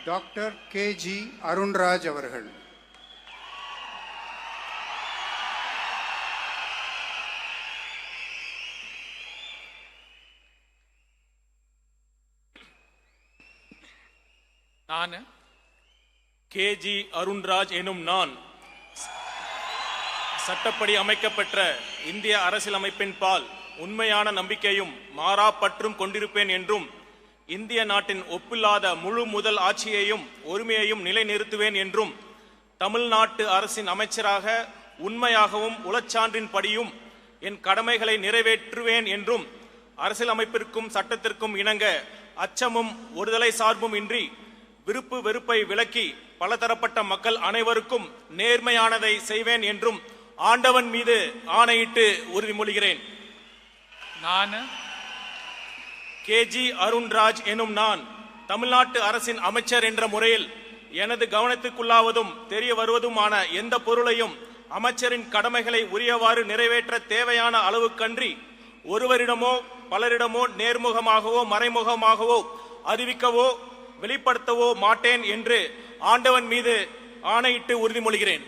Doctor கே.ஜி. Arunraj அவர்கள். நான் கே.ஜி. அருண்ராஜ் எனும் நான் சட்டப்படி அமைக்கப்பெற்ற இந்திய அரசியலமைப்பின் பால் உண்மையான நம்பிக்கையும் மாறாப்பற்றும் கொண்டிருப்பேன் என்றும் இந்திய நாட்டின் ஒப்பில்லாத முழு முதல் ஆட்சியையும் ஒருமையையும் நிலைநிறுத்துவேன் என்றும் தமிழ்நாட்டு அரசின் அமைச்சராக உண்மையாகவும் உளச்சான்றின் படியும் என் கடமைகளை நிறைவேற்றுவேன் என்றும் அரசியலமைப்பிற்கும் சட்டத்திற்கும் இணங்க அச்சமும் ஒருதலை சார்பும் இன்றி விருப்பு வெறுப்பை விலக்கி பலதரப்பட்ட மக்கள் அனைவருக்கும் நேர்மையானதை செய்வேன் என்றும் ஆண்டவன் மீது ஆணையிட்டு உறுதிமொழிகிறேன். நான் கே.ஜி. அருண்ராஜ் எனும் நான் தமிழ்நாட்டு அரசின் அமைச்சர் என்ற முறையில் எனது கவனத்துக்குள்ளாவதும் தெரிய வருவதுமான எந்த பொருளையும் அமைச்சரின் கடமைகளை உரியவாறு நிறைவேற்ற தேவையான அளவுக்கன்றி ஒருவரிடமோ பலரிடமோ நேர்முகமாகவோ மறைமுகமாகவோ அறிவிக்கவோ வெளிப்படுத்தவோ மாட்டேன் என்று ஆண்டவன் மீது ஆணையிட்டு உறுதிமொழிகிறேன்.